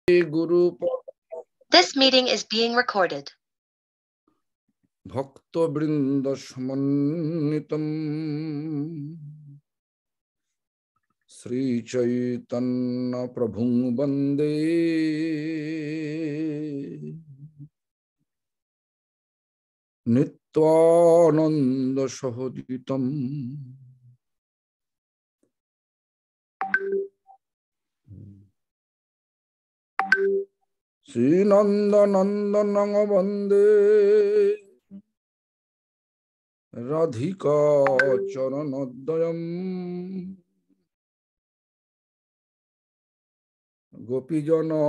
Guru This meeting is being recorded. Bhakta Brinda Samanitam Sri Chaytanya Prabhu Bande Nityananda Sahoditam Sri Nanda Nandana Bande Radhika Charanodayam Gopijana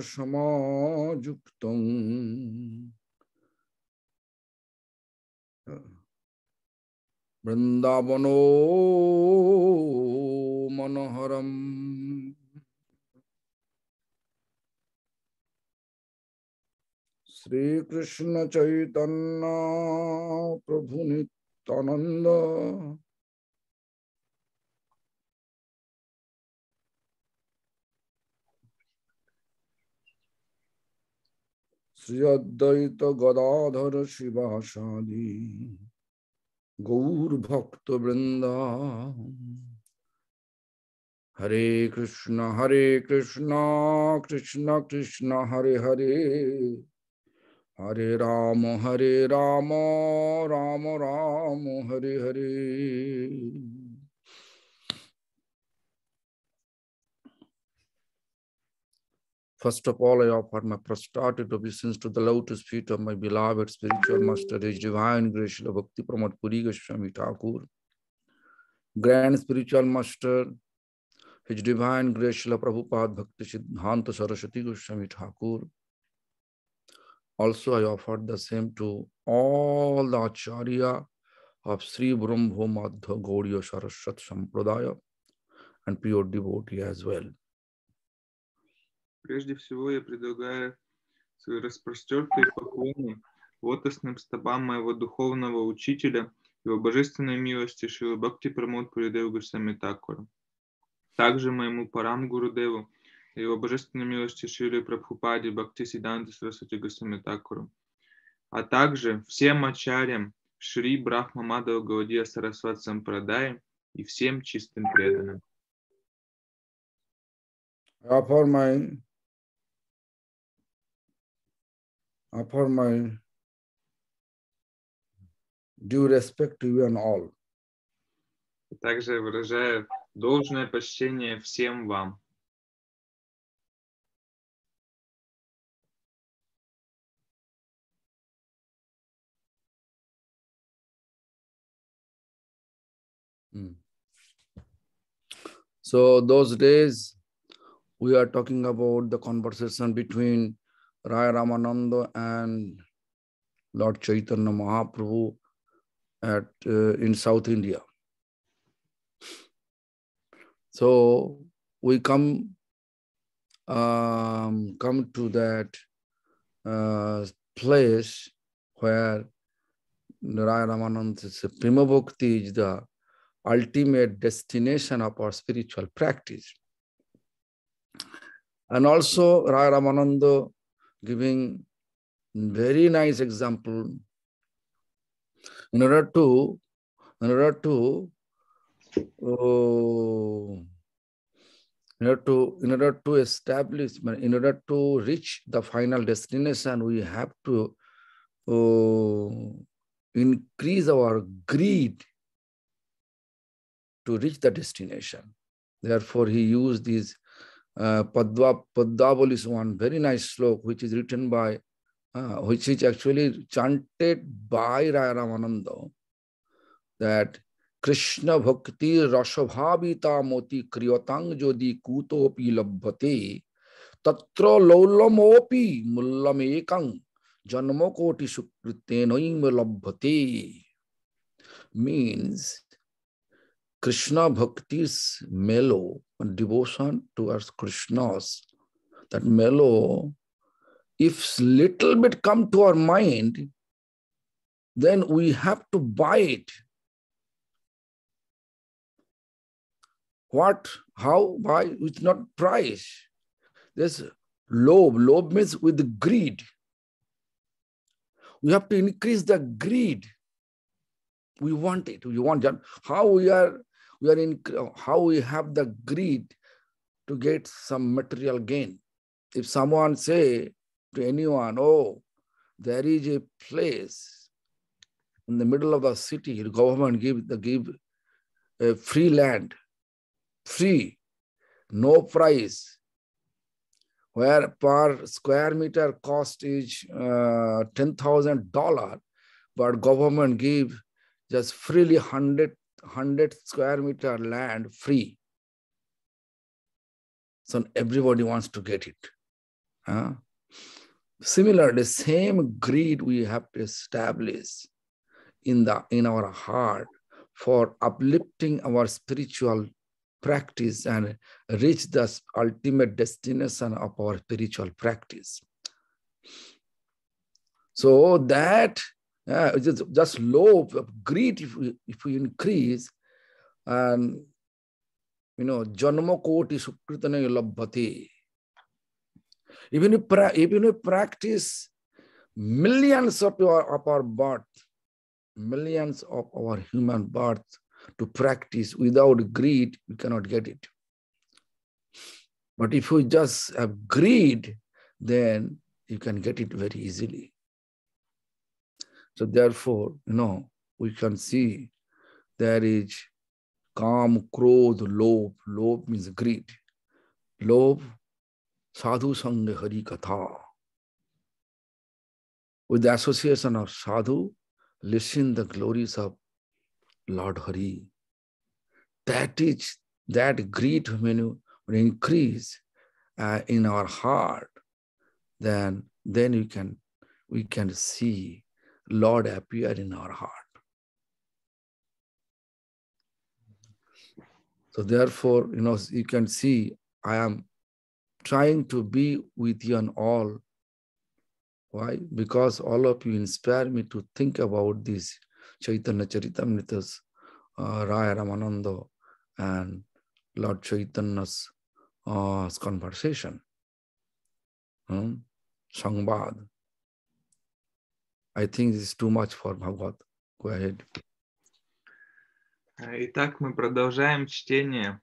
Samajuktam Vrindavano Manoharam Sri Krishna Chaitanya Prabhu Nityananda Sri Advaita Gadadhara Shivasadi Gaur Bhakta Vrinda Hare Krishna Krishna Krishna Hare Hare Hare Rama Rama Rama Hare Hare. First of all, I offer my prostrated obeisance to the lotus feet of my beloved spiritual master, His Divine Grace, Srila Bhakti-Pramod Puri Goswami Thakur. Grand Spiritual Master, His Divine Grace, Srila Prabhupada Bhakti Siddhanta Saraswati Goswami Thakur. Also, I offered the same to all the Acharya of Sri Brahmo Madhya Gaudiya Saraswat Sampradaya and pure devotee as well. Прежде всего, я предлагаю свои распростертые поклоны лотосным стопам моего духовного учителя, его божественной милости Шрила Бхакти-Прамод Пуридеву Госвами Тхакура. Также моему Парам Гурудеву, его божественной милости Шриле Прабхупаде Бхакти-Сиддханта Сарасвати Госвами Тхакуру, а также всем ачарьям Шри Брахма Мадхава Гаудия Сарасват Сампрадай и всем чистым преданным. I offer my due respect to you and all. Также выражаю должное почтение всем вам. So those days we are talking about the conversation between Rai Ramananda and Lord Chaitanya Mahaprabhu in South India. So we come to that place where Rai Ramananda's Prema Bhakti is the ultimate destination of our spiritual practice. And also Rai Ramananda giving very nice example in order to establish, in order to reach the final destination, we have to increase our greed to reach the destination. Therefore, he used these Padvavali is one very nice slok, which is written by, which is actually chanted by Rai Ramananda, that Krishna Bhakti Rasabhavita Moti Kriyatang Jodi Kutopi Labhate Tatra Laulamopi Mullamekang Janmokoti Sukritenaim Labhate. Means Krishna Bhakti's mellow devotion towards Krishna's, that mellow, if little bit come to our mind, then we have to buy it. What, how, why, with not price. This Lobe means with greed. We have to increase the greed. We want it. We want how we have the greed to get some material gain. If someone say to anyone, oh, there is a place in the middle of the city, the government give a free land, free, no price, where per square meter cost is $10,000, but government give just freely 100 square meter land free. So everybody wants to get it. Similarly, the same greed we have to establish in our heart for uplifting our spiritual practice and reach the ultimate destination of our spiritual practice. So that just low greed, if we increase, and janma koti sukritane labhati. Even if practice millions of our birth, millions of our human birth to practice without greed, we cannot get it. But if we just have greed, then you can get it very easily. So therefore, we can see there is Kam, Krodh, Lobh. Lobh means greed. Lobh, Sadhu Sangha Hari Katha. With the association of Sadhu, listen the glories of Lord Hari. That greed, when you increase in our heart, then we can see Lord appear in our heart. So therefore, you can see I am trying to be with you and all. Why? Because all of you inspire me to think about this Chaytanya Caritamrita's Raya Ramananda and Lord Chaitanya's conversation. Sangbad. I think this is too much for Bhagavad. Go ahead. Итак, мы продолжаем чтение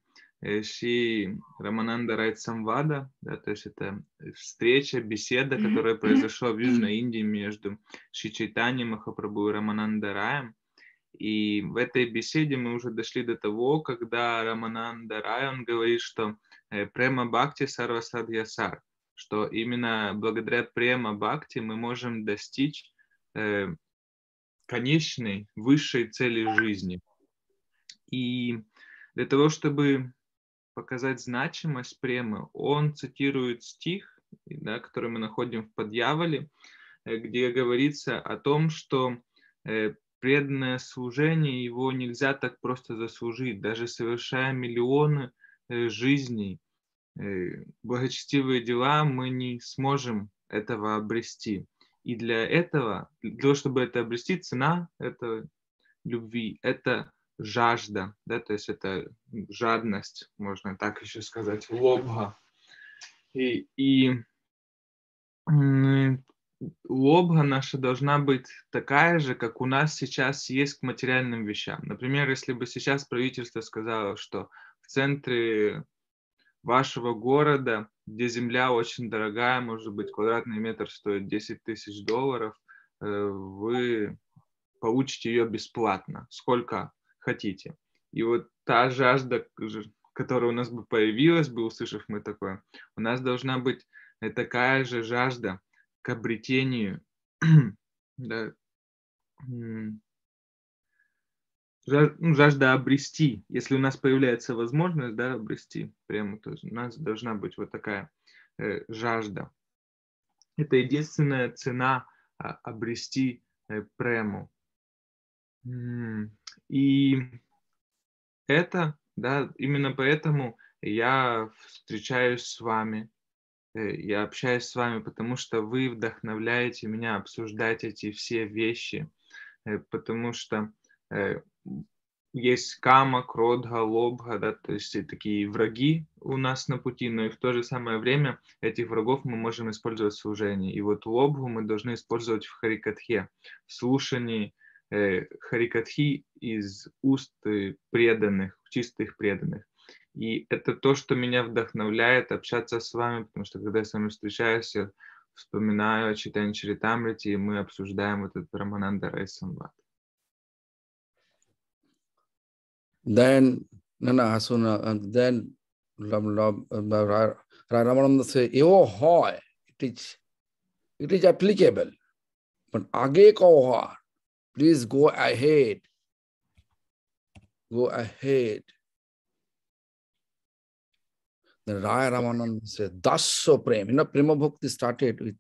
Шри Рамананда Райт Самвада, да, то есть это встреча, беседа, которая произошла в Южной Индии между Шри Чайтаньей Махапрабху и Рамананда Раем. И в этой беседе мы уже дошли до того, когда Рамананда Рай, он говорит, что према бхакти сарва садхьясар, что именно благодаря према бхакти мы можем достичь конечной, высшей цели жизни. И для того, чтобы показать значимость премы, он цитирует стих, да, который мы находим в Подьяволе, где говорится о том, что преданное служение его нельзя так просто заслужить, даже совершая миллионы жизней, благочестивые дела, мы не сможем этого обрести. И для того, чтобы это обрести, цена этой любви, это жажда, да, то есть это жадность, можно так еще сказать, лобха. И лобха наша должна быть такая же, как у нас сейчас есть к материальным вещам. Например, если бы сейчас правительство сказало, что в центре вашего города, где земля очень дорогая, может быть, квадратный метр стоит $10 000, вы получите ее бесплатно, сколько хотите. И вот та жажда, которая у нас бы появилась, услышав мы такое, у нас должна быть такая же жажда к обретению, да, жажда обрести. Если у нас появляется возможность, да, обрести прему, то у нас должна быть вот такая жажда. Это единственная цена обрести прему. И это, да, именно поэтому я встречаюсь с вами, я общаюсь с вами, потому что вы вдохновляете меня обсуждать эти все вещи, потому что есть кама, кродха, лобха, да, то есть такие враги у нас на пути, но и в то же самое время этих врагов мы можем использовать в служении. И вот лобху мы должны использовать в харикатхе, в слушании харикатхи из уст преданных, чистых преданных. И это то, что меня вдохновляет общаться с вами, потому что когда я с вами встречаюсь, я вспоминаю о Чайтанье Чаритамрите, и мы обсуждаем вот этот Рамананда Райсамвад. Then, and then Ramananda say, "Evo hoy, it is applicable. But age ko please go ahead. Go ahead." Then Raya Ramananda said, Dasya-prema. You know, Prema Bhakti started with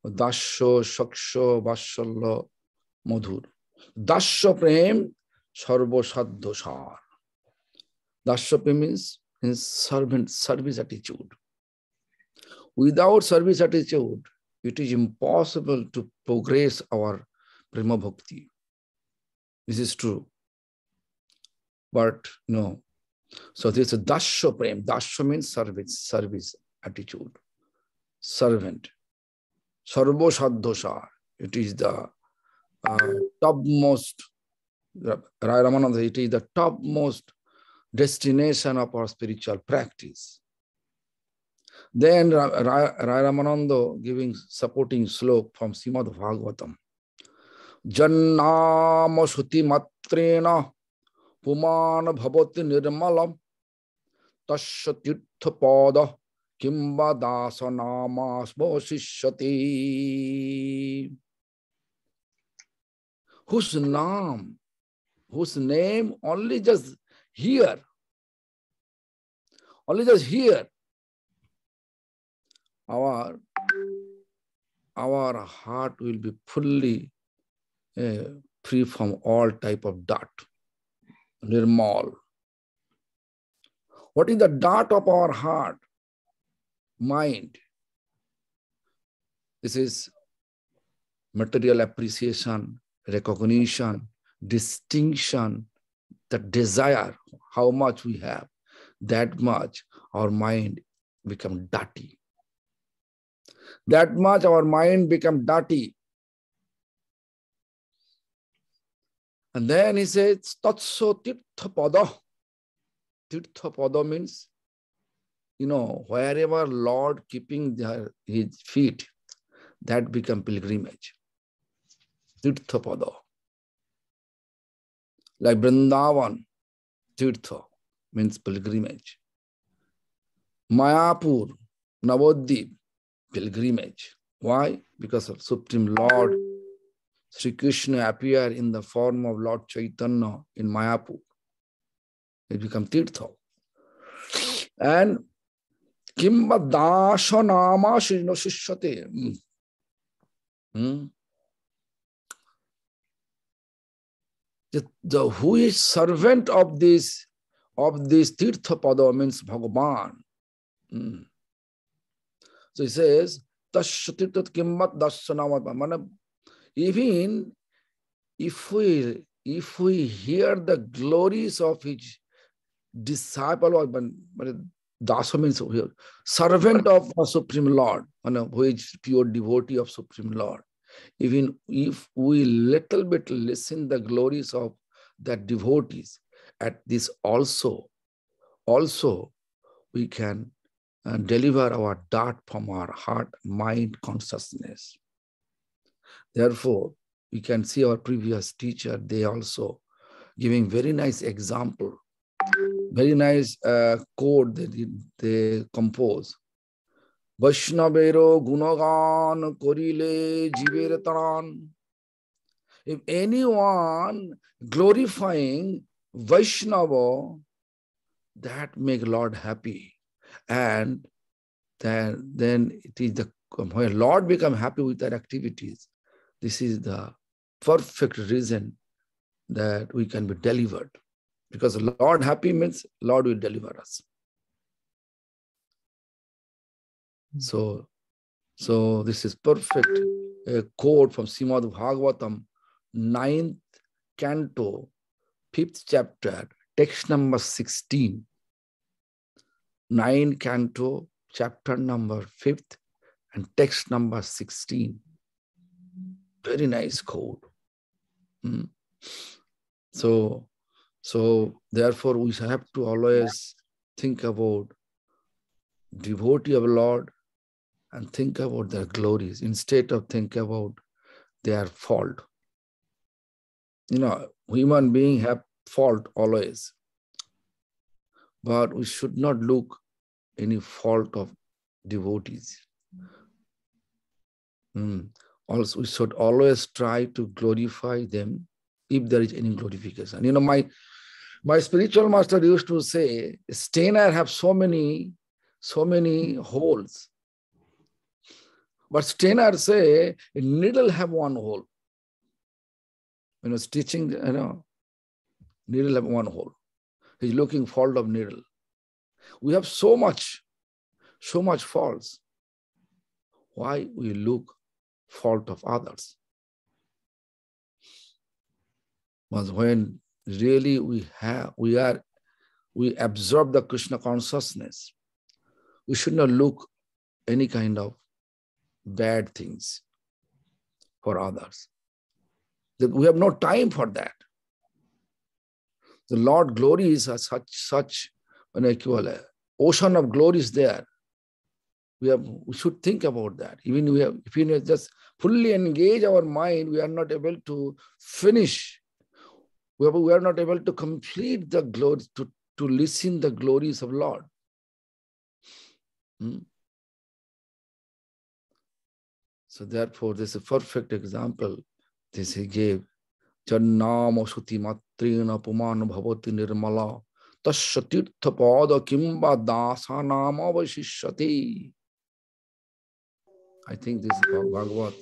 Dasya, Shaksha, Vatsala, Madhur. Dasya-prema, Sarva Saddha Sar. Dasya-prema means servant, service attitude. Without service attitude, it is impossible to progress our Prema Bhakti. This is true. But no. So this is a Dasya-prema. Dasya means service attitude. Servant. Sarva Saddha Sar. It is the topmost, Ramananda, it is the topmost destination of our spiritual practice. Then Ramananda giving supporting slok from Srimad Bhagavatam. Jannama Suti Matrena Pumana Bhavati Nirmalam Tasya Tirtha Pada Kimba Dasa Nama Shishyati. Whose name only just here, our heart will be fully free from all type of dot, nirmal. What is the dot of our heart? Mind. This is material appreciation, recognition, distinction, the desire, how much we have, that much our mind become dirty. That much our mind become dirty. And then he says, Tatso Tirtha Pada. Tirtha Pada means, wherever Lord keeping his feet, that become pilgrimage. Tirtha Pada. Like Vrindavan, Tirtha means pilgrimage. Mayapur, Navadvip, pilgrimage. Why? Because of Supreme Lord Sri Krishna appeared in the form of Lord Chaytanya in Mayapur. It becomes Tirtha. And Kimba Dasya Nama Shishyate. Who is servant of this Tirtha Pada means Bhagavan. So he says, Tasya Tirtha Kimbat Dasya Nama. Even if we hear the glories of his disciple, Dasa means servant of the Supreme Lord, who is pure devotee of Supreme Lord. Even if we little bit listen the glories of that devotees, at this also we can deliver our dart from our heart, mind, consciousness. Therefore, we can see our previous teacher, they also giving very nice example, very nice code that they compose. Vaishnavero gunagan korile jiver taran. If anyone glorifying Vaishnava, that make Lord happy. And then it is when Lord become happy with their activities, this is the perfect reason that we can be delivered. Because Lord happy means Lord will deliver us. So this is perfect quote from Srimad Bhagavatam, 9th canto, 5th chapter, text number 16, 9 canto, chapter number 5th, and text number 16. Very nice code. So therefore we have to always think about devotee of Lord and think about their glories instead of think about their fault. Human beings have fault always, but we should not look any fault of devotees. Also, we should always try to glorify them if there is any glorification. My spiritual master used to say, Steiner have so many holes. But Steiner say, a needle have one hole. Stitching, needle have one hole. He's looking fault of needle. We have so much faults. Why we look fault of others? But when really we absorb the Krishna consciousness, we should not look any kind of bad things for others. That we have no time for that. The Lord glories are such an equal ocean of glory is there. We should think about that. Even if we just fully engage our mind, we are not able to finish. We are not able to complete the glory, to listen the glories of Lord. So therefore, this is a perfect example. This he gave. Jannama suti matrina pumana bhavati nirmala tasya tirtha pada kimba dasa nama vashishyati. I think this is Bhagavad.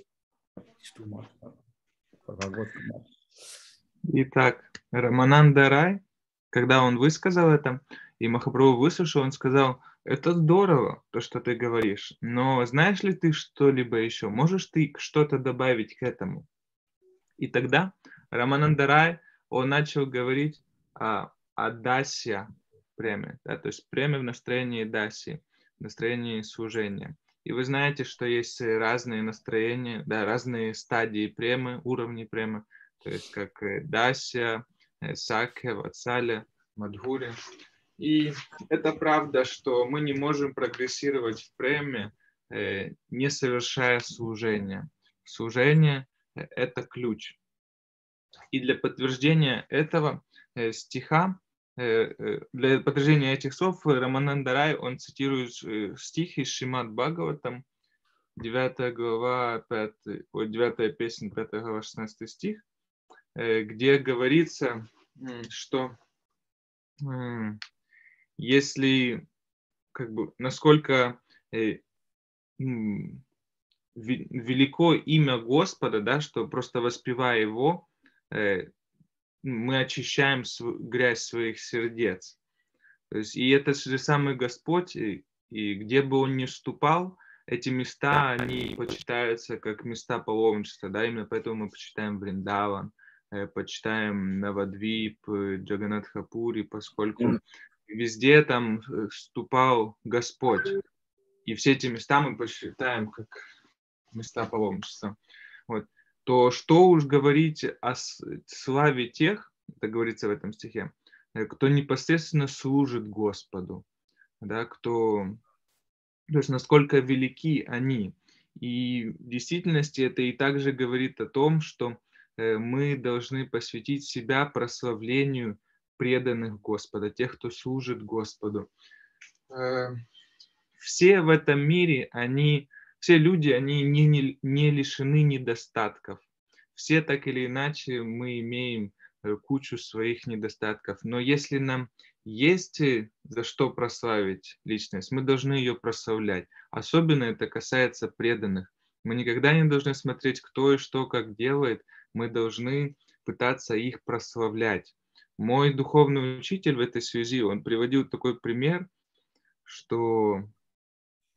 It's too much for Bhagavad. Итак, Рамананда Рай, когда он высказал это, и Махапрабху выслушал, он сказал: это здорово, то, что ты говоришь, но знаешь ли ты что-либо еще? Можешь ты что-то добавить к этому? И тогда Рамананда Рай, он начал говорить о Дасya-преме, да, то есть преме в настроении Даси, в настроении служения. И вы знаете, что есть разные настроения, да, разные стадии премы, уровни премы, то есть как Дасya, Сакхя, Ватсаля, Мадхури. И это правда, что мы не можем прогрессировать в преме, не совершая служение. Служение – это ключ. И для подтверждения этого стиха, для подтверждения этих слов Рамананда Рай, он цитирует стих из Шримад Бхагаватам, 9 глава, 9 песня, 5 глава, 16 стих, где говорится, что если, насколько велико имя Господа, да, что просто воспевая его, мы очищаем грязь своих сердец. То есть, и это же самый Господь, и где бы он ни вступал, эти места, они почитаются как места паломничества, да, именно поэтому мы почитаем Вриндаван, почитаем Навадвип, Джаганатхапури, поскольку везде там вступал Господь. И все эти места мы почитаем как места паломничества. Вот. То что уж говорить о славе тех, это говорится в этом стихе, кто непосредственно служит Господу, да, то есть насколько велики они. И в действительности это и также говорит о том, что мы должны посвятить себя прославлению преданных Господа, тех, кто служит Господу. Все в этом мире, все люди, они не лишены недостатков. Все так или иначе мы имеем кучу своих недостатков. Но если нам есть за что прославить личность, мы должны ее прославлять. Особенно это касается преданных. Мы никогда не должны смотреть, кто и что как делает. Мы должны пытаться их прославлять. Мой духовный учитель в этой связи, он приводил такой пример, что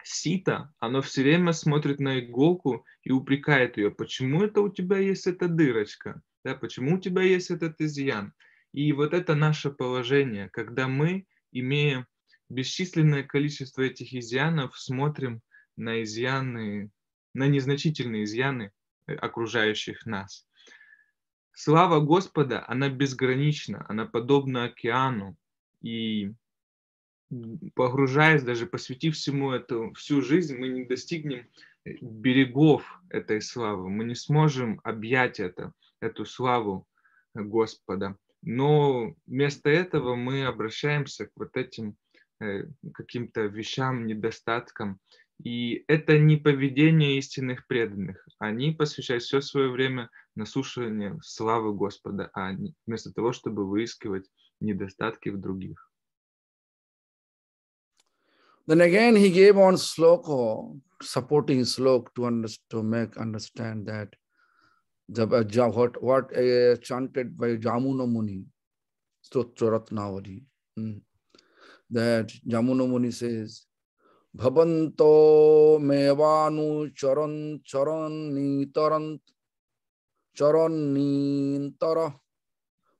сито, оно все время смотрит на иголку и упрекает ее. Почему это у тебя есть эта дырочка? Да, почему у тебя есть этот изъян? И вот это наше положение, когда мы, имея бесчисленное количество этих изъянов, смотрим на изъяны, на незначительные изъяны окружающих нас. Слава Господа, она безгранична, она подобна океану. И погружаясь, даже посвятив всему эту, всю жизнь, мы не достигнем берегов этой славы. Мы не сможем объять эту славу Господа. Но вместо этого мы обращаемся к вот этим каким-то вещам, недостаткам. И это не поведение истинных преданных. Они посвящают все свое время на слушание славы Господа, а вместо того, чтобы выискивать недостатки в других. Then again he gave on sloka, supporting slok to make understand that what chanted by Jamuna Muni, Stotra Ratnavali, that Jamuna Muni says, Bhavanto mevanu charan nintara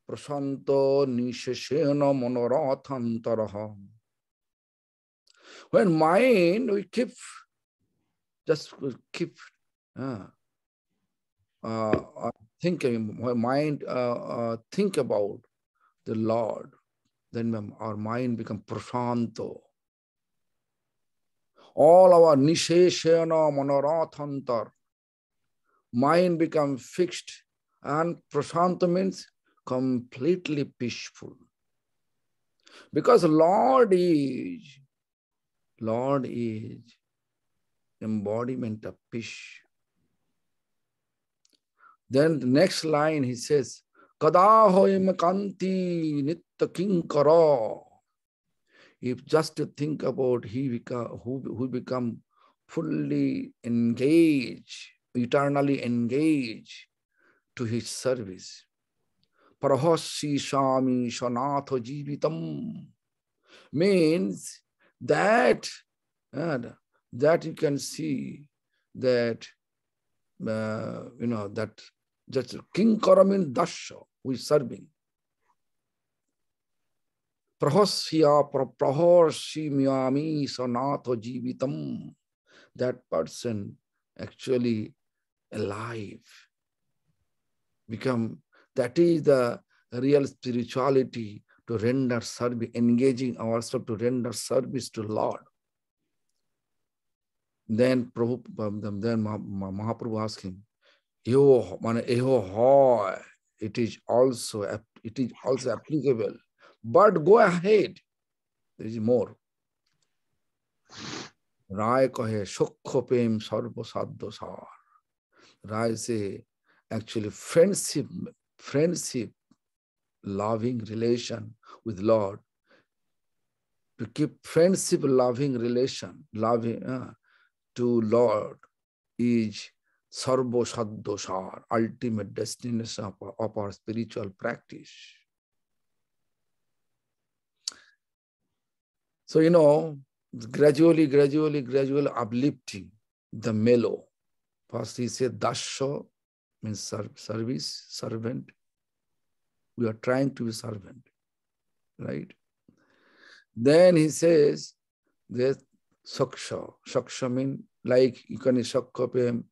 prasanto nisheshena monorathantaraha. When mind, we keep thinking, when mind think about the Lord, then our mind becomes prasanto. All our nisheshena monorathantar, mind becomes fixed, and prasanta means completely peaceful. Because Lord is embodiment of peace. Then the next line he says, Kadahoim kanti nitta kinkara. If just to think about who become fully engaged, eternally engaged to his service. Parahasi Shami Shanatha Jivitam means that you can see that that just Kinkara means Dasya, who is serving. Prahasya praharsimyami sanatha jivitam. That person actually alive. That is the real spirituality, to render service, engaging ourselves to render service to Lord. Then Mahaprabhu asked him, it is also applicable. But go ahead. There is more. Rai kahe Sakhya-prema sarva sadhya sar. Rai say, actually friendship, loving relation with Lord. To keep friendship, loving relation, to Lord is sarva sadhya sar, ultimate destination of our spiritual practice. So, gradually uplifting the mellow. First he said Dasya means service, servant. We are trying to be servant, right? Then he says that Sakhya. Sakhya means like you can Sakhya-prema,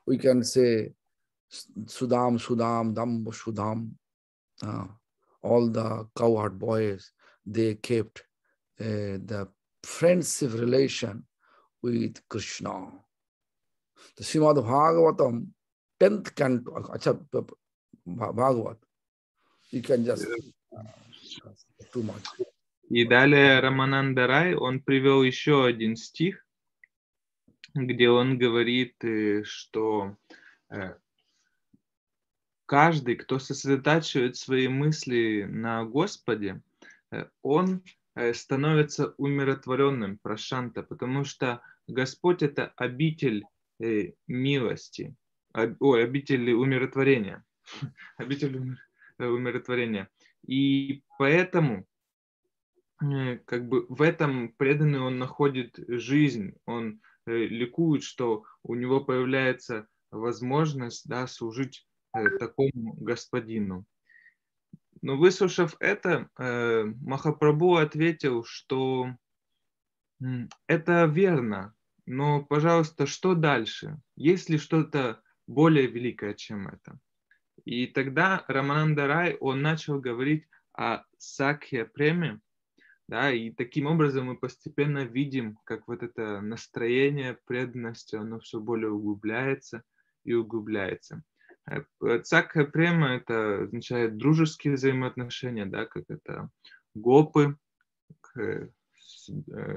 we can say Sudam, Damba, Sudam. All the cowherd boys, they kept the friendship relation with Krishna. The Srimad Bhagavatam, 10th canto, Bhagavat, you can just too much. И далее Рамананда Рай, он привел еще один стих, где он говорит, что каждый, кто сосредотачивает свои мысли на Господе, он становится умиротворенным, прошанта, потому что Господь — это обитель милости, обитель умиротворения. Обитель умиротворения. И поэтому в этом преданный он находит жизнь, он ликует, что у него появляется возможность служить такому господину. Но выслушав это, Махапрабху ответил, что это верно, но, пожалуйста, что дальше? Есть ли что-то более великое, чем это? И тогда Рамананда Рай, он начал говорить о Сакхя-преме, да, и таким образом мы постепенно видим, как вот это настроение преданности, оно все более углубляется и углубляется. Сакхя-према — это означает дружеские взаимоотношения, да, как это гопы,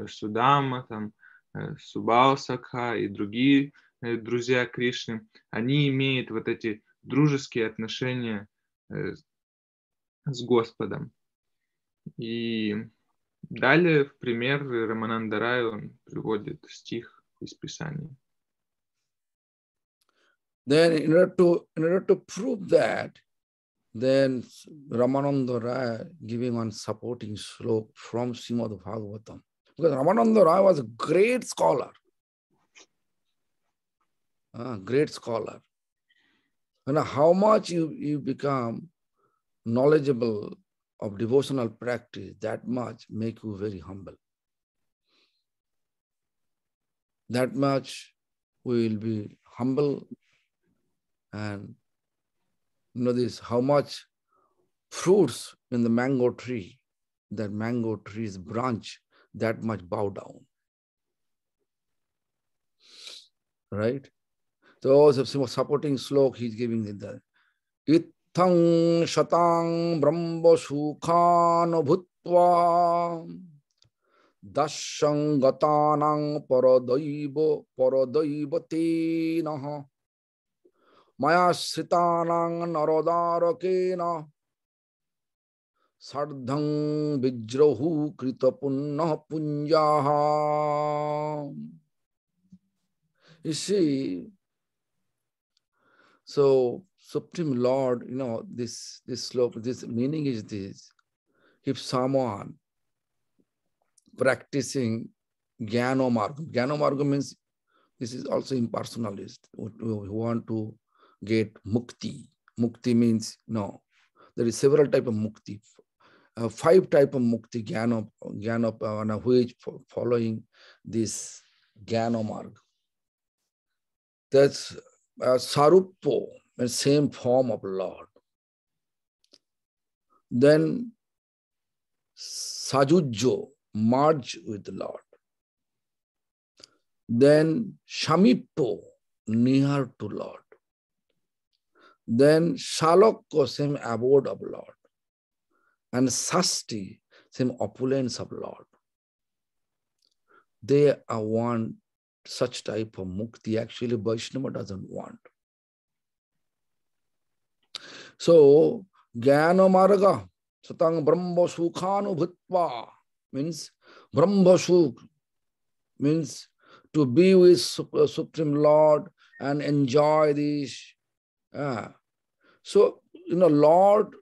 Судама, там, Субал Сакха и другие друзья Кришны, они имеют вот эти дружеские отношения с Господом. И далее в пример Рамананда Рай он приводит стих из Писания. Then in order to prove that, then Ramananda Rai giving one supporting slok from Srimad Bhagavatam. Because Ramananda Rai was a great scholar. Great scholar. And how much you become knowledgeable of devotional practice, that much make you very humble. That much we will be humble, and you know this, how much fruits in the mango tree, that mango tree's branch, that much bow down. Right? So also supporting slok he's giving it there. Ithang shatang brahma sukhan bhutva dashang gatanang paradaiva tenaha maya sritanang narodarakena sardhang vijrahu kritapunna punjaha. You see, so Supreme Lord, you know, this slope, this meaning is this: if someone practicing Jnana Marga means this is also impersonalist who want to get mukti. Mukti means no. There is several type of mukti. 5 type of mukti Jnana who is following this Jnana Marga. That's Sarupo, the same form of Lord. Then Sajujjo, merge with the Lord. Then Shamippo, near to Lord. Then Shalokko, same abode of Lord. And Sasti, same opulence of Lord. They are want such type of mukti. Actually, Vaishnava doesn't want. So, Jnana Marga, Satang Brahma Sukhanu Bhutva means Brahma Sukh means to be with Supreme Lord and enjoy this. So, you know, Lord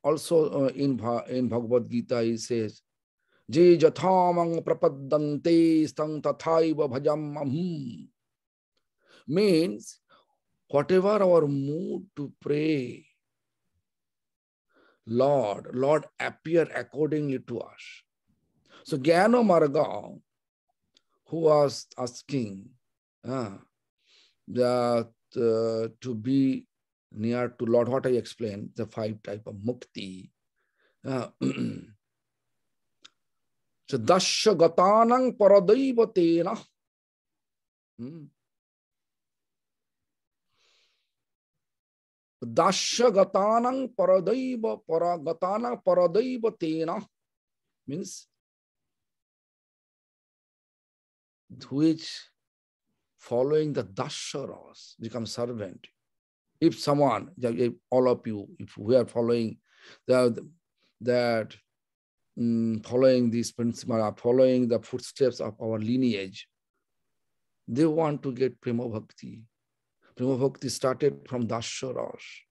also in Bhagavad Gita, he says, Je jathamang prapadante stang tathaiva bhajam aham. Means, whatever our mood to pray, Lord appear accordingly to us. So Jnana Marga, who was asking to be near to Lord, what I explained, the 5 type of mukti. So Dasya gatanang paradaiva tena. Dasya gatanang paradaiva paragatana paradaiva tena means which following the dasharas become servant. If someone, if all of you, if we are following following these principles, following the footsteps of our lineage, they want to get Prema Bhakti. Prema Bhakti started from Dasharas.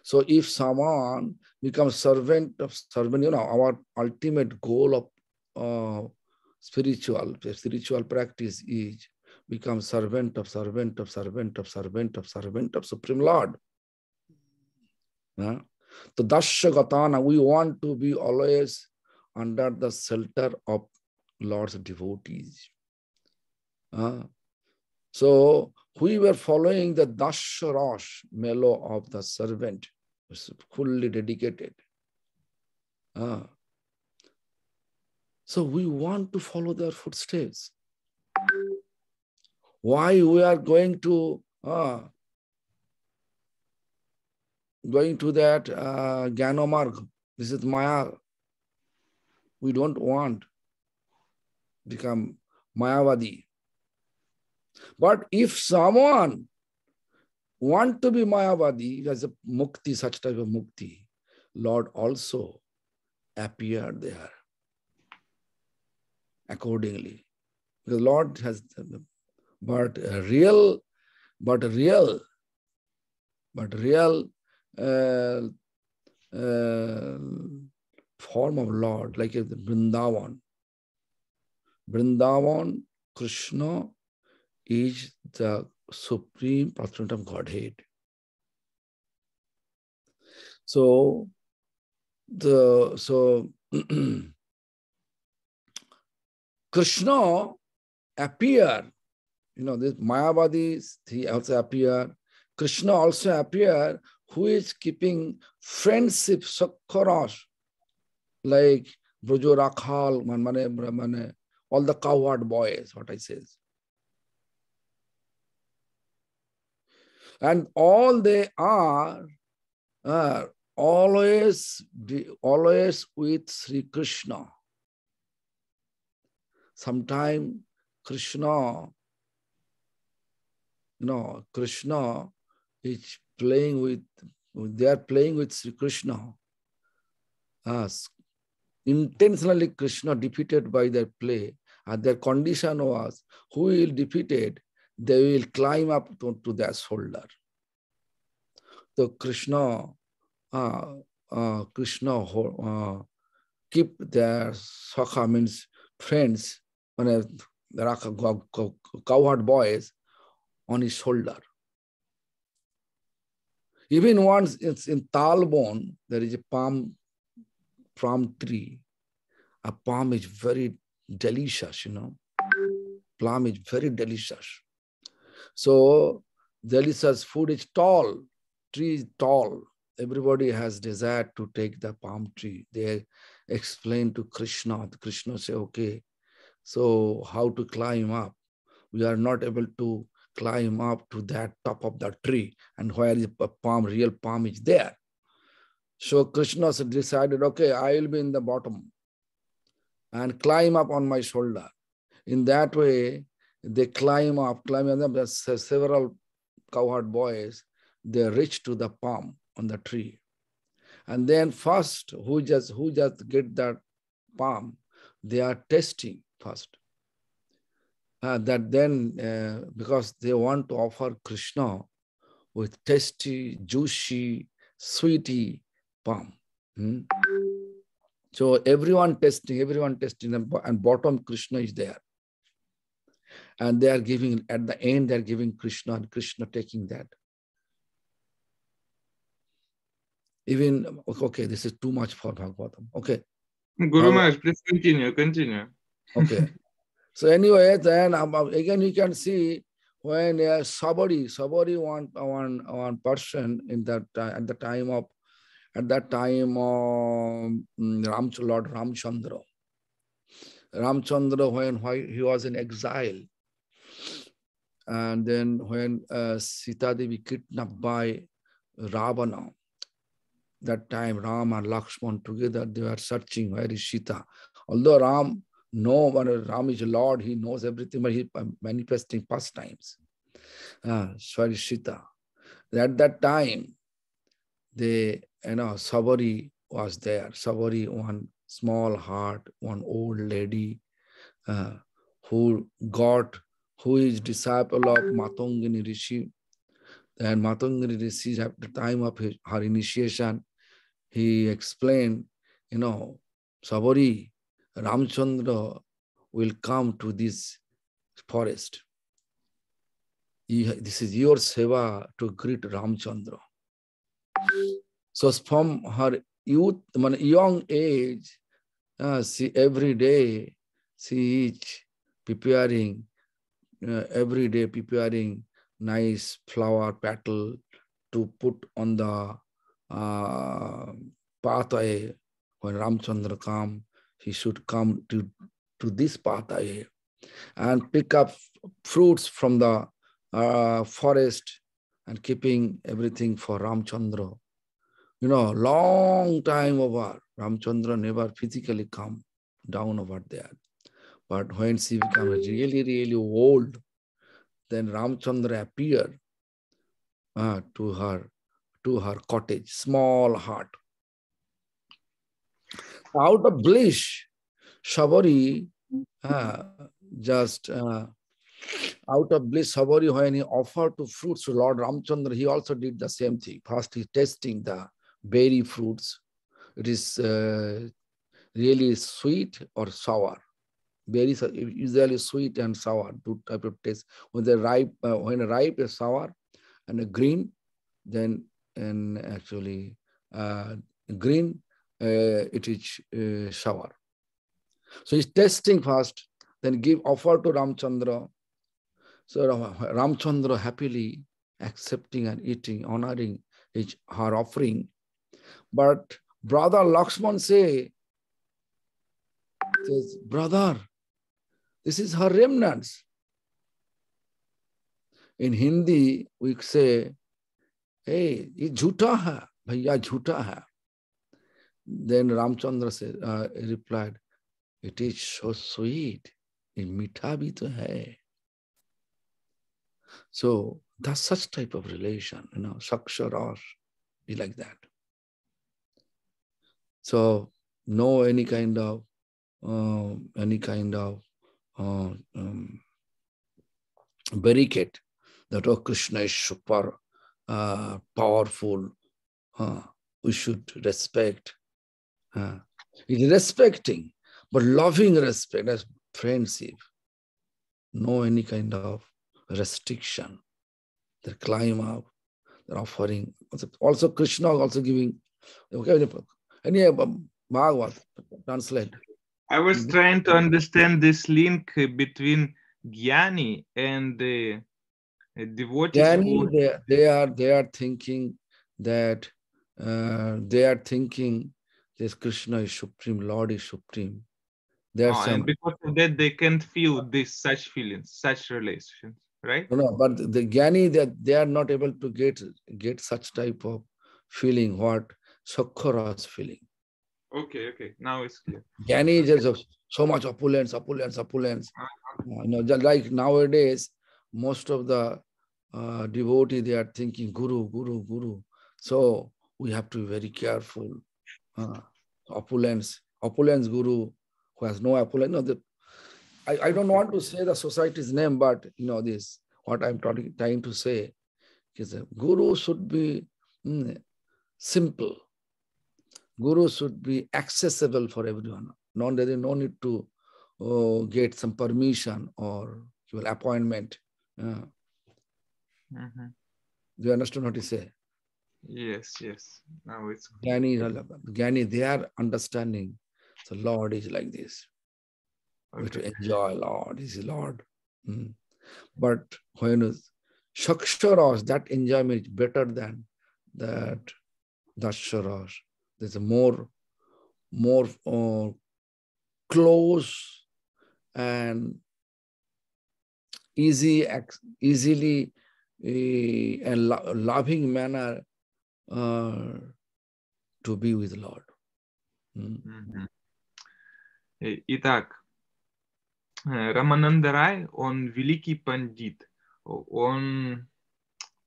So if someone becomes servant, you know, our ultimate goal of spiritual practice is become servant of Supreme Lord. So Dasya-gatana, we want to be always under the shelter of Lord's devotees. So we were following the Dasya-rash mellow of the servant, fully dedicated. So we want to follow their footsteps. Why we are going to that Gyanomarg? This is Maya. We don't want to become Mayavadi. But if someone want to be Mayavadi, as a mukti, such type of mukti, Lord also appeared there accordingly. The Lord has, but real form of Lord, like Vrindavan. Vrindavan, Krishna is the supreme person of Godhead. So Krishna appear, this Mayavadis, he also appear. Krishna also appear, who is keeping friendship, Sakhya-prema, like Brojo Rakhal, Mane, all the cowherd boys, what I say. And all they are always with Sri Krishna. Sometimes Krishna, Krishna is playing with, they are playing with Sri Krishna. Intentionally Krishna defeated by their play, and their condition was, who will defeat it, they will climb up to their shoulder. So Krishna keep their Sakha, means friends, cowherd boys, on his shoulder. Even once it's in Talbon, there is a palm tree. A palm is very delicious, Plum is very delicious. So delicious food is tall, tree is tall. Everybody has desire to take the palm tree. They explain to Krishna. Krishna say, okay, so how to climb up? We are not able to climb up to that top of the tree. And where is a palm, real palm is there. So Krishna decided, okay, I will be in the bottom and climb up on my shoulder. In that way, they climb up, there's several cowherd boys, they reach to the palm on the tree. And then first, who just get that palm, they are testing first. Because they want to offer Krishna with tasty, juicy, sweety palm. So everyone testing, and bottom Krishna is there. And they are giving, at the end, they are giving Krishna, and Krishna taking that. Even, okay, this is too much for Bhagavatam. Okay. Guru Maharaj, please continue. Okay. So anyway, then again you can see when somebody one person in that at that time of Lord Ramchandra. Ramchandra, when he was in exile, and then when Sita Devi kidnapped by Ravana, that time Ram and Lakshman together, they were searching where is Sita. Although Ram is Lord, he knows everything, but he manifesting pastimes. Where is Sita? At that time, Sabari was there. Sabari, one small heart, one old lady who is disciple of Matangini Rishi. And Matangini Rishi, at the time of her initiation, he explained, Sabari, Ramchandra will come to this forest. This is your seva to greet Ramchandra. So from her youth, young age, she every day she is preparing, every day preparing nice flower petal to put on the pathway. When Ramchandra come, he should come to this pathway and pick up fruits from the forest and keeping everything for Ramchandra. You know, long time over, Ramchandra never physically come down over there. But when she becomes really, really old, then Ramchandra appeared to her cottage, small hut. Out of bliss, Sabari out of bliss, Sabari, when he offered to fruits to Lord Ramchandra, he also did the same thing. First, he tasting the berry fruits. It is really sweet or sour. Berries are usually sweet and sour, two type of taste. When they ripe, when ripe is sour, and a green, then and actually green, it is sour. So he's tasting first, then give offer to Ramchandra. So Ramchandra happily accepting and eating, honoring her offering. But brother Lakshman says, brother, this is her remnants. In Hindi, we say, hey, ye jhuta hai, bhaiya jhuta hai. Then Ramchandra replied, it is so sweet. In mitha bhi to hai. So that's such type of relation, you know, Sakhya-rasa be like that. So no any kind of barricade that, oh, Krishna is super powerful. We should respect. It is respecting, but loving respect as friendship. No any kind of restriction. They climb up, they're offering. Also Krishna also giving. Okay, any Bhagavad, translate. I was trying to understand this link between Jnani and the devotees. Jnani, they are thinking that this Krishna is supreme, Lord is supreme. And because of that, they can't feel such feelings, such relations, right? No, but the Jnani, they are not able to get such type of feeling, what Sakhya-rasa feeling. Okay, now it's clear. Jnani is just so much opulence. You know, just like nowadays, most of the devotees, they are thinking Guru. So we have to be very careful. Opulence Guru who has no opulence. No, I don't want to say the society's name, but you know this, what I'm trying to say is that Guru should be simple. Guru should be accessible for everyone. There is no need to get some permission or appointment. Do you understand what he say? Yes. Now it's Jnani, they are understanding. So Lord is like this. Okay. We have to enjoy Lord. This is Lord. But when Sakhya-rasa, that enjoyment is better than that Dasya-rasa. There's a more close and easily and loving manner to be with Lord. Итак, Рамананда Рай, он великий пандит. Он,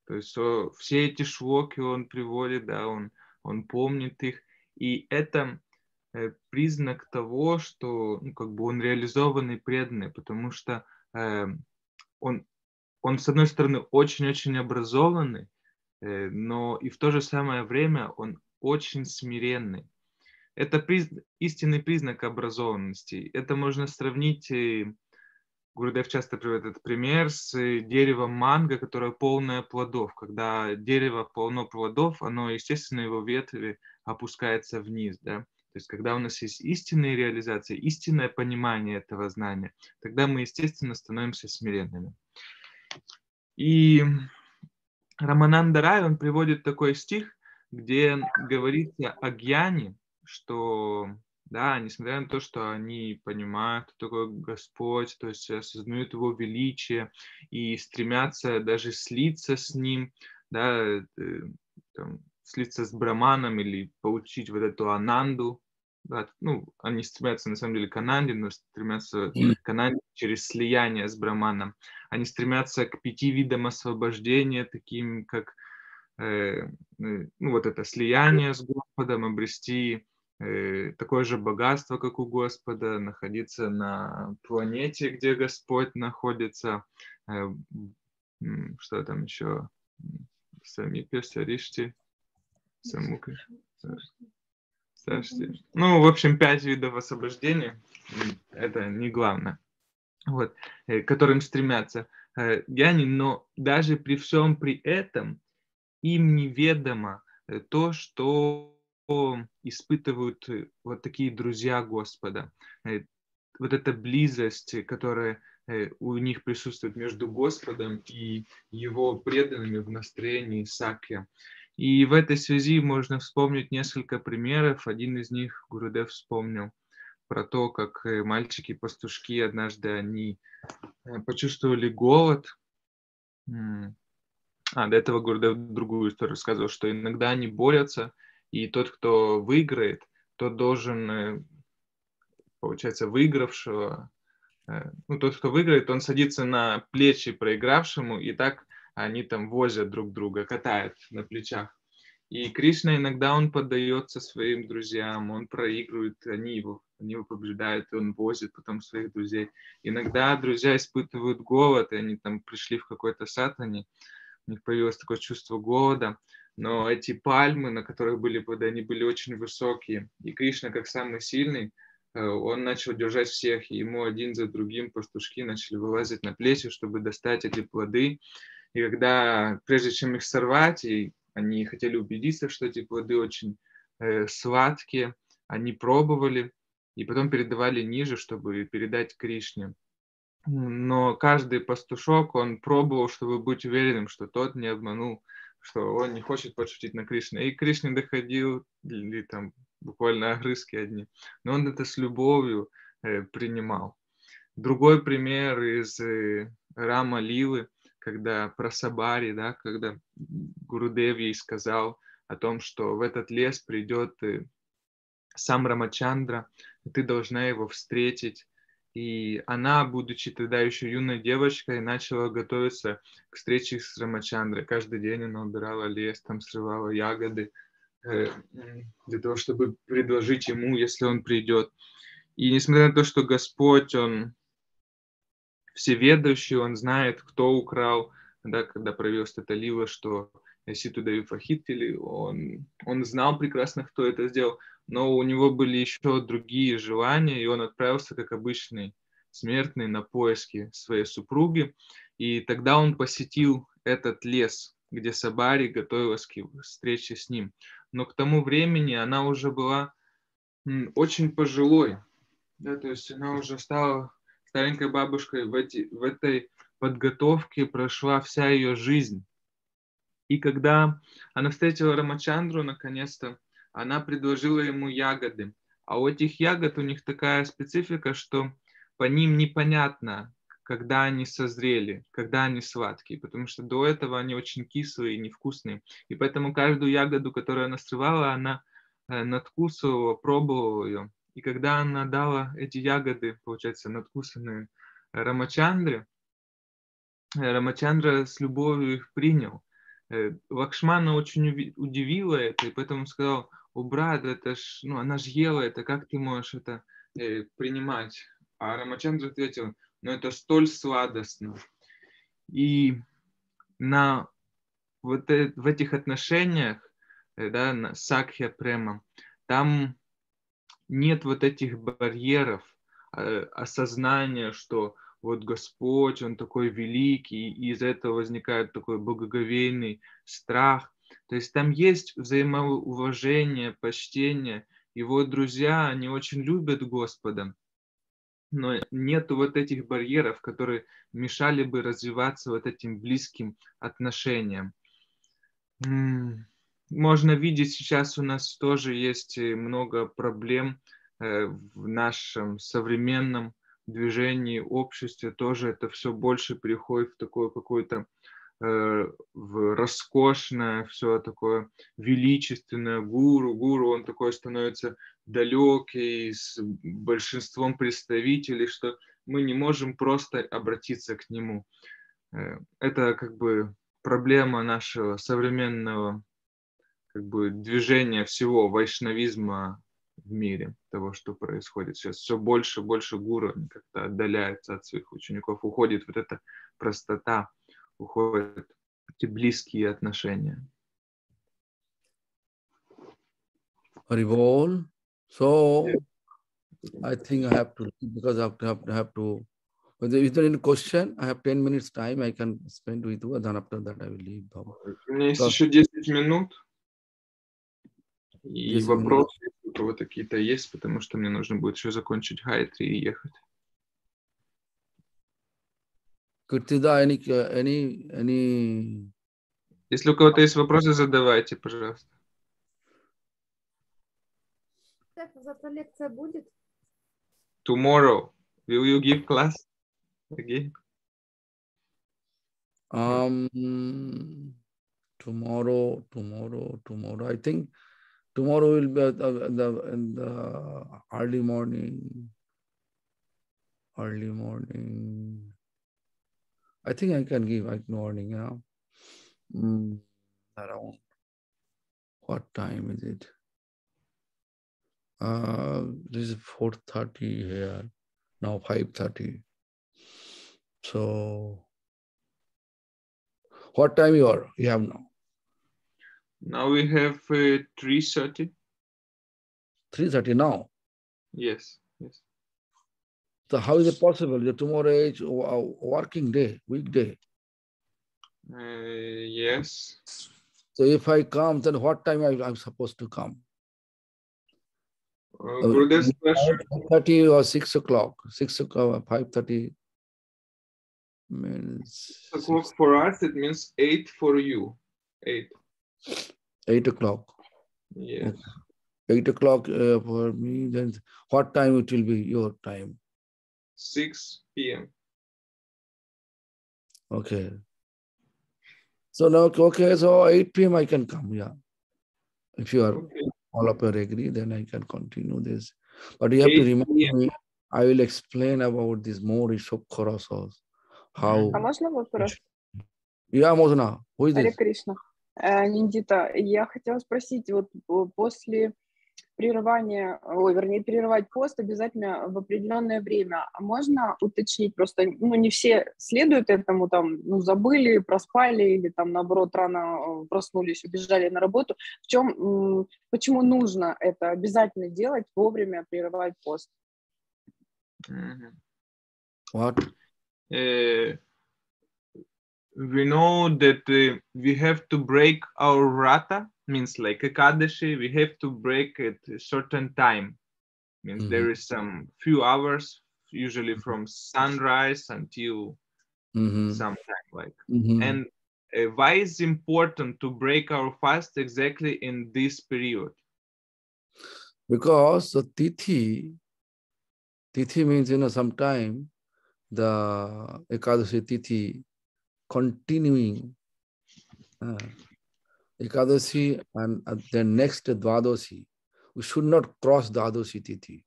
то есть, все эти шлоки он приводит, да, он помнит их. И это признак того, что он реализованный, преданный, потому что он с одной стороны очень-очень образованный, но и в то же самое время он очень смиренный. Это истинный признак образованности. Это можно сравнить Гурудев часто приводит этот пример с деревом манго, которое полное плодов. Когда дерево полно плодов, оно, естественно, его ветви опускается вниз, да. То есть, когда у нас есть истинная реализация, истинное понимание этого знания, тогда мы, естественно, становимся смиренными. И Рамананда Рай, он приводит такой стих, где говорится о гьяне, что, да, несмотря на то, что они понимают, кто такой Господь, то есть осознают Его величие и стремятся даже слиться с Ним, да, там, слиться с Браманом или получить вот эту ананду, да, ну, они стремятся на самом деле к ананде, но стремятся к ананде через слияние с Браманом. Они стремятся к 5 видам освобождения, таким как ну, вот это слияние с Господом, обрести такое же богатство, как у Господа, находиться на планете, где Господь находится, что там еще, сами песаришти, самука, ну, в общем, 5 видов освобождения, это не главное, вот, к которым стремятся гьяни, но даже при всем при этом им неведомо то, что испытывают вот такие друзья Господа. Вот эта близость, которая у них присутствует между Господом и Его преданными в настроении Сакья. И в этой связи можно вспомнить несколько примеров. Один из них Гурудев вспомнил про то, как мальчики-пастушки однажды они почувствовали голод. До этого Гурудев другую историю рассказывал, что иногда они борются, и тот, кто выиграет, тот должен, получается, выигравшего, ну, тот, кто выиграет, он садится на плечи проигравшему, и так они там возят друг друга, катают на плечах. И Кришна иногда он поддается своим друзьям, он проигрывает, они его побеждают, и он возит потом своих друзей. Иногда друзья испытывают голод, и они там пришли в какой-то сад, у них появилось такое чувство голода, но эти пальмы, на которых были плоды, они были очень высокие. И Кришна, как самый сильный, он начал держать всех, и ему один за другим пастушки начали вылазить на плечи, чтобы достать эти плоды. И когда, прежде чем их сорвать, и они хотели убедиться, что эти плоды очень сладкие, они пробовали, и потом передавали ниже, чтобы передать Кришне. Но каждый пастушок, он пробовал, чтобы быть уверенным, что тот не обманул, что он не хочет подшутить на Кришне. И Кришне доходил, или там буквально огрызки одни, но он это с любовью принимал. Другой пример из Рама-лилы, когда про Сабари, да, когда Гурудев ей сказал о том, что в этот лес придет сам Рамачандра, и ты должна его встретить. И она, будучи тогда еще юной девочкой, начала готовиться к встрече с Рамачандрой. Каждый день она убирала лес, там срывала ягоды для того, чтобы предложить ему, если он придет. И несмотря на то, что Господь, он всеведущий, он знает, кто украл, да, когда проявилась эта лила, что Ситу-деву похитили, он знал прекрасно, кто это сделал, но у него были еще другие желания, и он отправился, как обычный смертный, на поиски своей супруги, и тогда он посетил этот лес, где Сабари готовилась к встрече с ним. Но к тому времени она уже была очень пожилой, да, то есть она уже стала старенькой бабушкой, в этой подготовке прошла вся ее жизнь. И когда она встретила Рамачандру, наконец-то, она предложила ему ягоды. А у этих ягод у них такая специфика, что по ним непонятно, когда они созрели, когда они сладкие, потому что до этого они очень кислые и невкусные. И поэтому каждую ягоду, которую она срывала, она надкусывала, пробовала ее. И когда она дала эти ягоды, получается, надкусанные Рамачандре, Рамачандра с любовью их принял. Лакшмана очень удивило это, и поэтому сказал: «О, брат, это ж, она ж ела это, как ты можешь это принимать?» А Рамачандра ответил: «Но это столь сладостно». И в этих отношениях, да, на Сакхя-према, там нет вот этих барьеров, осознания, что вот Господь, Он такой великий, и из этого возникает такой благоговейный страх. То есть там есть взаимоуважение, почтение. Его друзья, они очень любят Господа, но нету вот этих барьеров, которые мешали бы развиваться вот этим близким отношениям. Можно видеть, сейчас у нас тоже есть много проблем в нашем современном движении, обществе, тоже это все больше приходит в такое какое-то в роскошное, все такое величественное, гуру, он такой становится далекий, с большинством представителей, что мы не можем просто обратиться к нему. Это как бы проблема нашего современного как бы движения всего вайшнавизма в мире, того, что происходит сейчас. Все больше и больше гуру как-то отдаляются от своих учеников, уходит вот эта простота, уходят эти близкие отношения. Haribol. So I think I have to, because I have to. Is there any question? I have 10 minutes time. I can spend with you, and then after that I will leave. У меня есть So, еще 10 минут. И 10 minutes. вопросы, если у кого-то какие-то есть, потому что мне нужно будет еще закончить Гайатри и ехать. Kirtida, any. Если у кого-то есть вопросы, задавайте, пожалуйста. Завтра лекция будет? Tomorrow, will you give class again? Tomorrow. I think tomorrow will be in the early morning. I think I can give morning, around what time is it? This is 4:30 here, now 5:30. So, what time you have now? Now we have 3:30. 3:30 now. Yes. So how is it possible? Tomorrow is a working day, weekday. Yes. So if I come, then what time I'm supposed to come? Gurudev question. 5:30 or 6 o'clock? 6 o'clock, 5:30 means... 6 o'clock for us, it means 8 for you. 8 o'clock. Yes. Okay. 8 o'clock for me, then what time it will be your time? 6 p.m. Okay. So now, okay, so 8 p.m. I can come, yeah. If you are all of you agree, then I can continue this. But you have to remind me, I will explain about this more Ishokkharasos. How... А можно вопрос? Yeah, Mosna. Who is Харе this? Кришна. Ниндита, я хотела спросить, вот после прерывания, перерывать пост обязательно в определенное время. А можно уточнить, просто, не все следуют этому, забыли, проспали или наоборот рано проснулись, убежали на работу. Почему нужно это обязательно делать, вовремя прерывать пост? What? We know that we have to break our rata, means like Ekadashi, we have to break at a certain time. Means there is some few hours, usually from sunrise until some time And why is important to break our fast exactly in this period? Because the tithi means, sometime the Ekadashi tithi continuing Ekadashi and the next Dvadoshi, we should not cross Dvadoshi tithi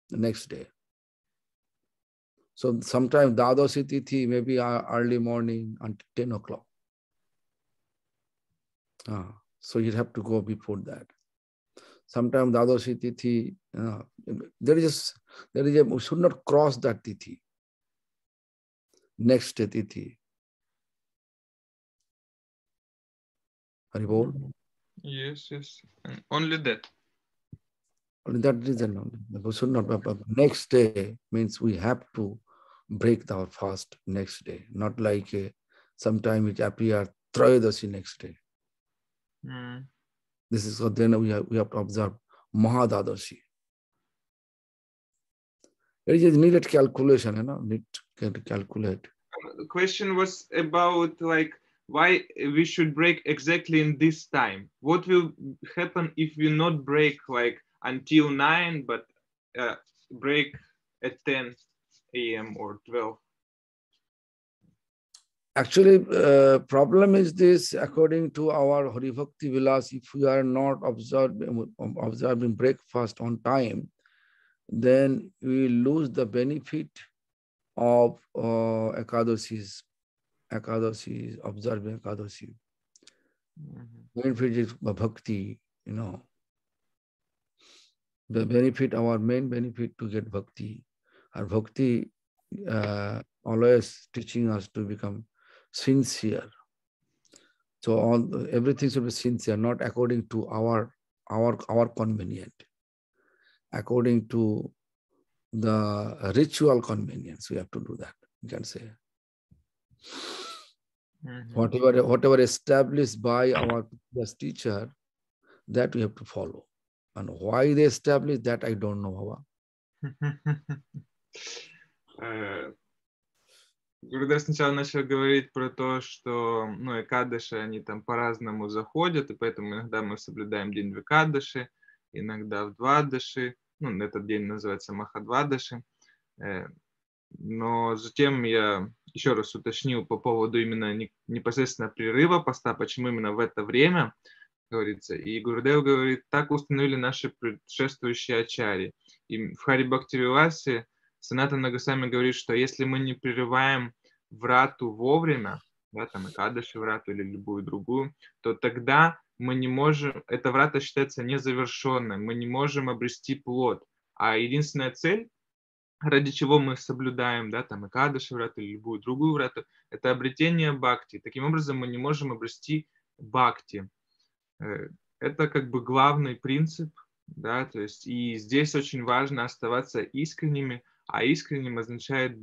the next day. So sometime Dvadoshi tithi may be early morning until 10 o'clock. So you have to go before that. Sometimes Dvadoshi tithi, we should not cross that tithi. Next tithi. Haribol? Yes. Only that. Only that reason. We should not. Next day means we have to break our fast next day, not like sometime it appears Trayodasi next day. This is what then we have to observe Mahadadashi. It is needed calculation, need to calculate. The question was about like why we should break exactly in this time. What will happen if we not break like until 9, but break at 10 a.m. or 12? Actually, problem is this, according to our Hari Bhakti Vilas, if we are not observing breakfast on time, then we lose the benefit of Ekadashis, observing Ekadashi. Benefit is bhakti, The benefit, our main benefit to get bhakti. Our bhakti always teaching us to become sincere. So everything should be sincere, not according to our convenience, according to the ritual convenience. We have to do that. You can say whatever established by our previous teacher, that we have to follow. And why they established that, I don't know. Гурудев сначала начал говорить про то, что экадаши, они там по-разному заходят, и поэтому иногда мы соблюдаем день в экадаши, иногда в двадаши, этот день называется махадвадаши. Но затем я еще раз уточнил по поводу именно непосредственно прерыва поста, почему именно в это время, говорится. И Гурудев говорит, так установили наши предшествующие ачарьи. И в Хари Бхакти Виласе Санатана Госвами говорит, что если мы не прерываем врату вовремя, там экадаши врату или любую другую, то тогда мы не можем, эта врата считается незавершенной, мы не можем обрести плод. А единственная цель, ради чего мы соблюдаем, там экадаши врату или любую другую врату, это обретение бхакти. Таким образом, мы не можем обрести бхакти. Это как бы главный принцип, то есть и здесь очень важно оставаться искренними, а искренним означает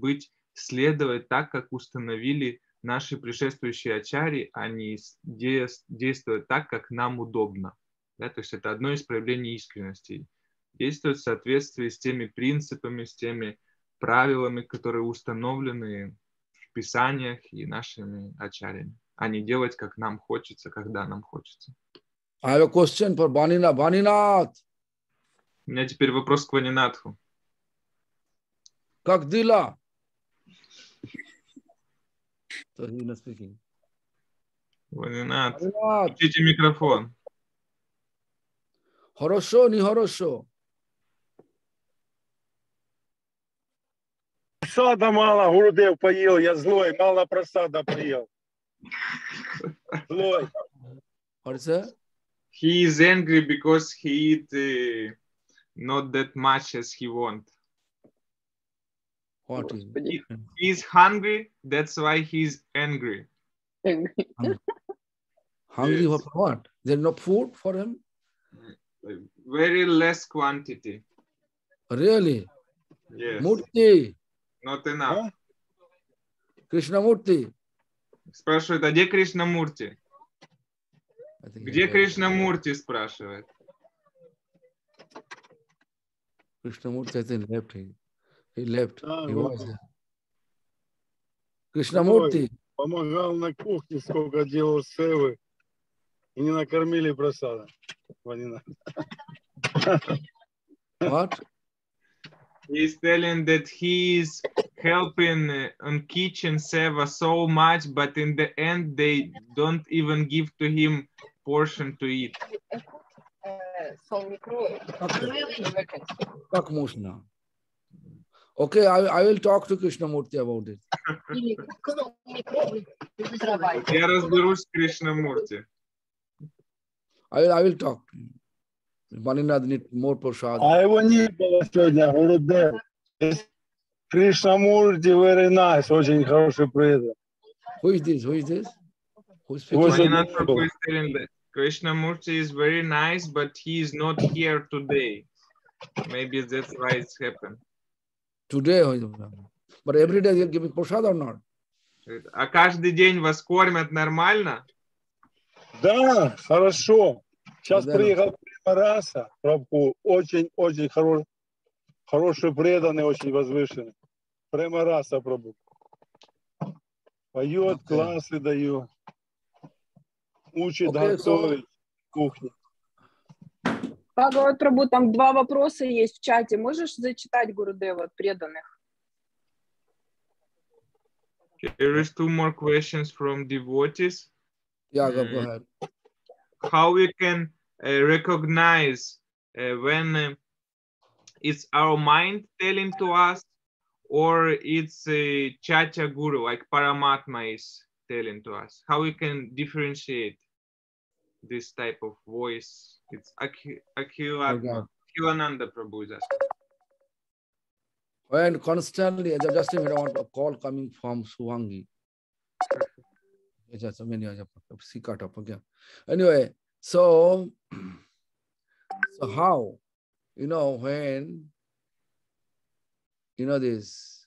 следовать так, как установили наши предшествующие ачарьи, а не действовать так, как нам удобно. То есть это одно из проявлений искренности. Действовать в соответствии с теми принципами, с теми правилами, которые установлены в писаниях и нашими ачарьями, а не делать, как нам хочется, когда нам хочется. I have a question for Vaninath. У меня теперь вопрос к Ванинатху. Как дела? So he is not speaking. Ванинат, включите микрофон. Хорошо, нехорошо. Просада мало, Гурудев поел, я злой, мало просада поел. Злой. What is that? He is angry because he eat not that much as he want. What is He is hungry, that's why he is angry. Hungry Yes. for what? There's no food for him? Very less quantity. Really? Yes. Murti, Not enough. Krishnamurti. Спрашивает, а где Кришнамурти? I think Где Кришнамурти, спрашивает. Krishnamurti, I think, left. He left. He вот. was there. Krishnamurti. Помогал на кухне, сколько делал севы. И не накормили просада. Ванина. What? He's telling that he is helping on kitchen seva so much, but in the end they don't even give to him portion to eat. Как можно? Okay, I will talk to Krishnamurti about it. Я разберусь с Кришнамурти. I will talk to him. Vaninath need more prasad. А его не было сегодня, Гурудев. Кришнамурти, very nice, очень хороший преданный. Who is this? Who is this? Who's speaking? Was it- Vaninath Prabhu is telling that Krishnamurti is very nice, but he is not here today. Maybe that's why it's happened. Today, But every day you're giving prasad or not? А каждый день вас кормят нормально? Да, хорошо. Сейчас Да, приехал Примараса, Прабху, очень-очень хороший, преданный, очень возвышенный. Примараса, Прабху. Поет, классы дает, учит готовить кухню. Бхагават Прабху, там 2 вопроса есть в чате. Можешь зачитать, Гурудева, от преданных? There is 2 more questions from devotees. Yeah, go ahead. How we can recognize when it's our mind telling to us, or it's a Chatya Guru, like Paramatma is telling to us? How we can differentiate this type of voice? It's Akhilananda Prabhu is asking. And constantly, just a minute, I want a call coming from Suwangi. Just a minute, see cut up again. Anyway, so how, when, this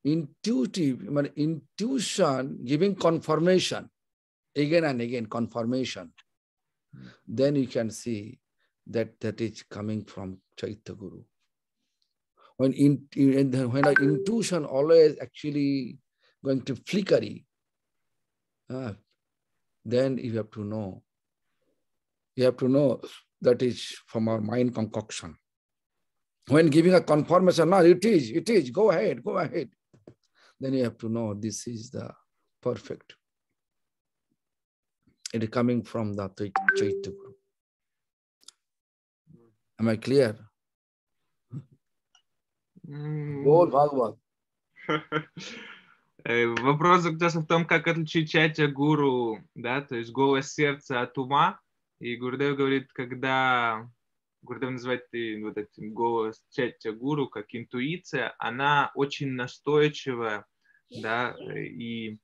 intuition giving confirmation, again and again, confirmation, then you can see that is coming from Chaitanya Guru. When the intuition always actually going to flickery, then you have to know. You have to know that is from our mind concoction. When giving a confirmation, no, it is, go ahead. Then you have to know this is the perfect. It is coming from the Chaitanya Guru. Am I clear? Вопрос заключается в том, как отличить Чайтя Гуру, да, то есть голос сердца от ума. И Гурудев говорит, когда Гурудев называет вот этим голос Чайтя Гуру как интуиция, она очень настойчивая, да, и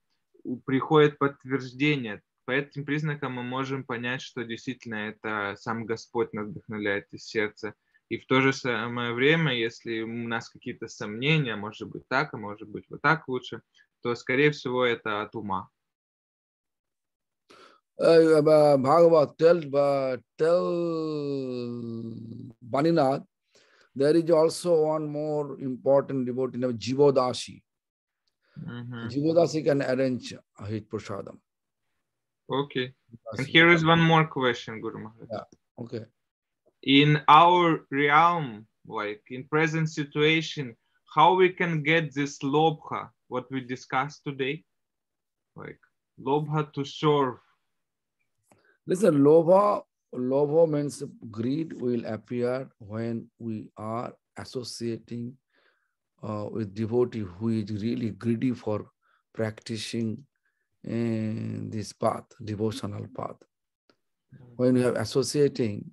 приходит подтверждение. По этим признакам мы можем понять, что действительно это сам Господь нас вдохновляет из сердца. И в то же самое время, если у нас какие-то сомнения, может быть так, а может быть вот так лучше, то, скорее всего, это от ума. Bhagavad, tell Baninath, there is also one more important devotee named Jivodasi. Jivodasi can arrange his prasadam. Okay. And here is one more question, Guru Maharaj. Yeah. Okay. In our realm, like in present situation, how we can get this lobha, what we discussed today, like lobha to serve. Listen, lobha means greed will appear when we are associating with devotee who is really greedy for practicing this path, devotional path. When you are associating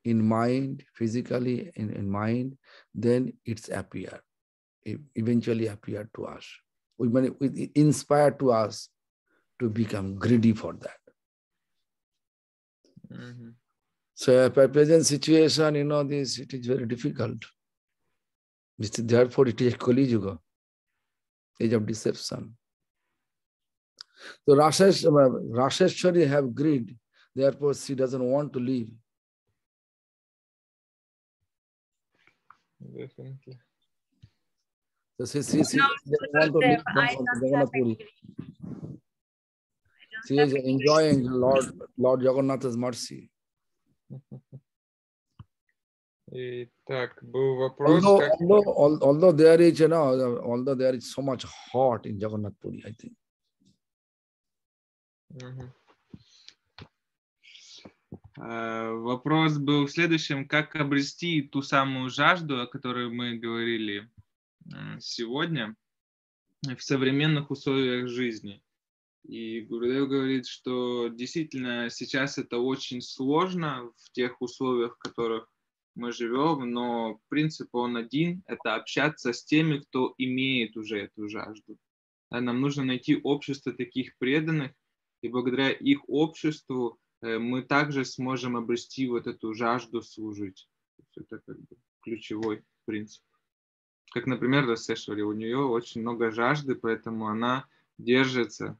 in mind, physically in mind, then it's appear. It eventually appear to us. It inspire to us to become greedy for that. So by present situation, this it is very difficult. Therefore, it is Kali Yuga, age of deception. So Rasheshwari have greed, therefore she doesn't want to leave. Definitely. So she doesn't want to leave Jagannath Puri. She is enjoying Lord Jagannath's mercy. Итак, был вопрос. Although there is, although there is so much hot in Jagannath Puri, I think. Вопрос был в следующем: как обрести ту самую жажду, о которой мы говорили сегодня, в современных условиях жизни. И Гурудев говорит, что действительно сейчас это очень сложно в тех условиях, в которых мы живем, но принцип он один – это общаться с теми, кто имеет уже эту жажду. Нам нужно найти общество таких преданных, и благодаря их обществу мы также сможем обрести вот эту жажду служить. Это как бы ключевой принцип. Как, например, Расешвари. У нее очень много жажды, поэтому она держится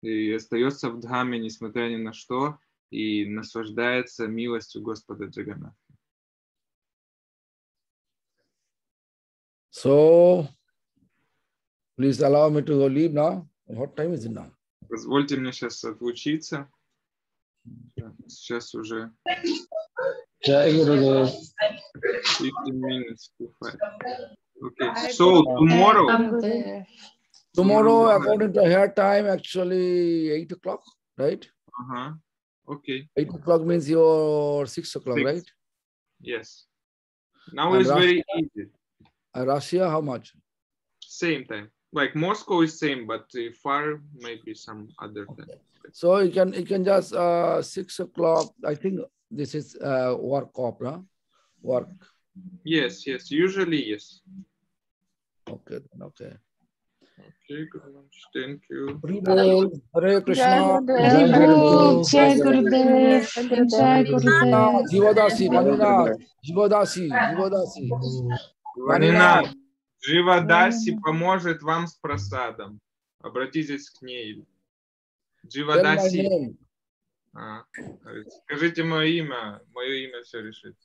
и остается в Дхаме, несмотря ни на что, и наслаждается милостью Господа Джаганнатха. So, please allow me to leave now. What time is it now? Позвольте мне сейчас отлучиться. Сейчас уже 15 minutes to 5. Okay, so Tomorrow, according to her time, actually 8 o'clock, right? Okay. 8 o'clock means your 6 o'clock, 6. right? Yes. Now And it's very easy. Russia, how much? Same time. Like Moscow is same, but far maybe some other time. So you can just 6 o'clock. I think this is work opera. Work. Yes. Usually yes. Okay. Okay. Okay, good much. Thank you. Hare Krishna. Jai Gurudev. Jai Gurudev. Jivadasi, Vaninath. Jivadasi. Ванина, Дживадаси поможет вам с просадом. Обратитесь к ней. Дживадаси. Скажите мое имя все решит.